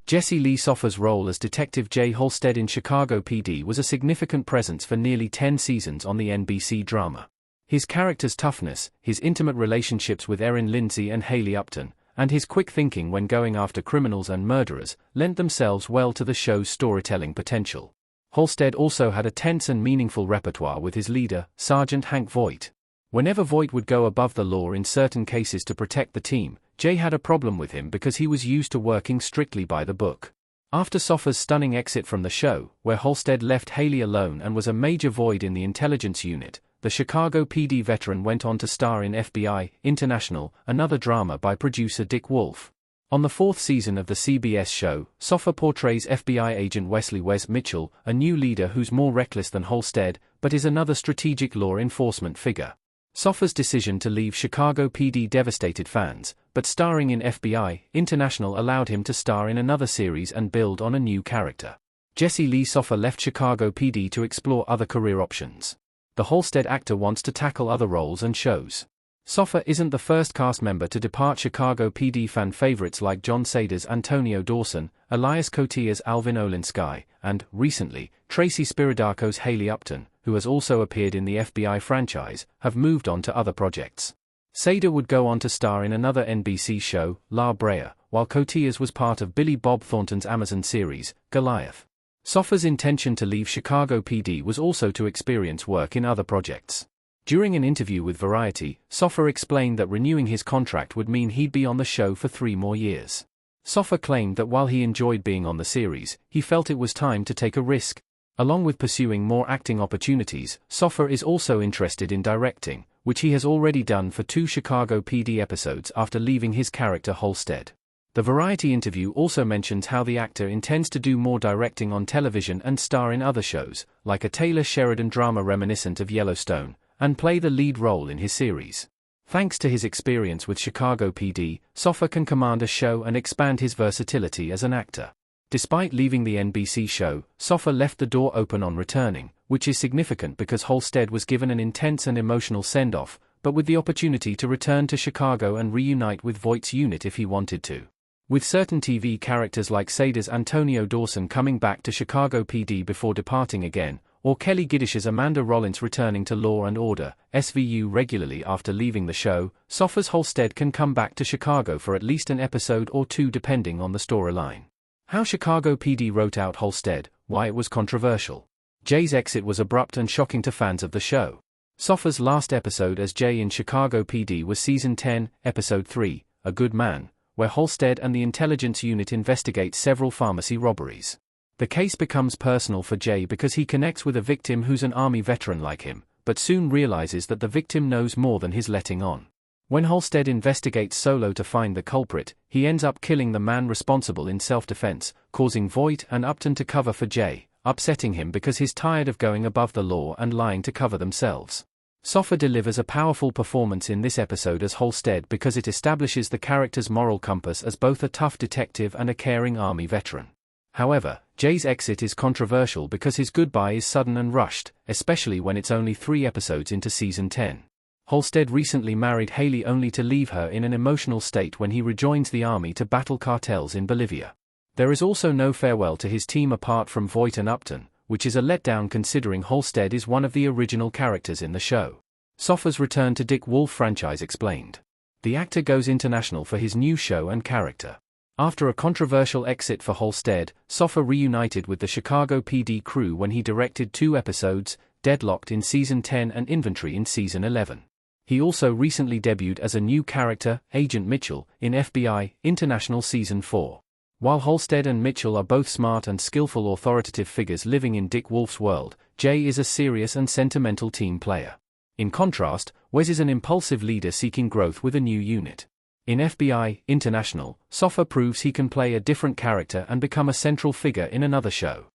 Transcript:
Jesse Lee Soffer's role as Detective Jay Halstead in Chicago PD was a significant presence for nearly 10 seasons on the NBC drama. His character's toughness, his intimate relationships with Erin Lindsay and Haley Upton, and his quick thinking when going after criminals and murderers, lent themselves well to the show's storytelling potential. Halstead also had a tense and meaningful repertoire with his leader, Sergeant Hank Voight. Whenever Voight would go above the law in certain cases to protect the team, Jay had a problem with him because he was used to working strictly by the book. After Soffer's stunning exit from the show, where Halstead left Haley alone and was a major void in the intelligence unit, the Chicago PD veteran went on to star in FBI International, another drama by producer Dick Wolf. On the fourth season of the CBS show, Soffer portrays FBI agent Wesley Wes Mitchell, a new leader who's more reckless than Halstead, but is another strategic law enforcement figure. Soffer's decision to leave Chicago PD devastated fans, but starring in FBI International allowed him to star in another series and build on a new character. Jesse Lee Soffer left Chicago PD to explore other career options. The Halstead actor wants to tackle other roles and shows. Soffer isn't the first cast member to depart Chicago PD. Fan favorites like John Sader's Antonio Dawson, Elias Koteas' Alvin Olinsky, and, recently, Tracy Spiridaco's Haley Upton, who has also appeared in the FBI franchise, have moved on to other projects. Sader would go on to star in another NBC show, La Brea, while Koteas was part of Billy Bob Thornton's Amazon series, Goliath. Soffer's intention to leave Chicago PD was also to experience work in other projects. During an interview with Variety, Soffer explained that renewing his contract would mean he'd be on the show for 3 more years. Soffer claimed that while he enjoyed being on the series, he felt it was time to take a risk. Along with pursuing more acting opportunities, Soffer is also interested in directing, which he has already done for 2 Chicago PD episodes after leaving his character Halstead. The Variety interview also mentions how the actor intends to do more directing on television and star in other shows, like a Taylor Sheridan drama reminiscent of Yellowstone, and play the lead role in his series. Thanks to his experience with Chicago PD, Soffer can command a show and expand his versatility as an actor. Despite leaving the NBC show, Soffer left the door open on returning, which is significant because Halstead was given an intense and emotional send-off, but with the opportunity to return to Chicago and reunite with Voight's unit if he wanted to. With certain TV characters like Sader's Antonio Dawson coming back to Chicago PD before departing again, or Kelly Giddish's Amanda Rollins returning to Law & Order, SVU regularly after leaving the show, Soffer's Halstead can come back to Chicago for at least an episode or 2 depending on the storyline. How Chicago PD wrote out Halstead, why it was controversial. Jay's exit was abrupt and shocking to fans of the show. Soffer's last episode as Jay in Chicago PD was Season 10, Episode 3, A Good Man, where Halstead and the intelligence unit investigate several pharmacy robberies. The case becomes personal for Jay because he connects with a victim who's an Army veteran like him, but soon realizes that the victim knows more than he's letting on. When Halstead investigates solo to find the culprit, he ends up killing the man responsible in self-defense, causing Voight and Upton to cover for Jay, upsetting him because he's tired of going above the law and lying to cover themselves. Soffer delivers a powerful performance in this episode as Halstead because it establishes the character's moral compass as both a tough detective and a caring Army veteran. However, Jay's exit is controversial because his goodbye is sudden and rushed, especially when it's only 3 episodes into Season 10. Halstead recently married Haley only to leave her in an emotional state when he rejoins the Army to battle cartels in Bolivia. There is also no farewell to his team apart from Voight and Upton, which is a letdown considering Halstead is one of the original characters in the show. Soffer's return to Dick Wolf franchise explained. The actor goes international for his new show and character. After a controversial exit for Halstead, Soffer reunited with the Chicago PD crew when he directed 2 episodes, Deadlocked in Season 10 and Inventory in Season 11. He also recently debuted as a new character, Agent Mitchell, in FBI International Season 4. While Halstead and Mitchell are both smart and skillful authoritative figures living in Dick Wolf's world, Jay is a serious and sentimental team player. In contrast, Wes is an impulsive leader seeking growth with a new unit. In FBI International, Soffer proves he can play a different character and become a central figure in another show.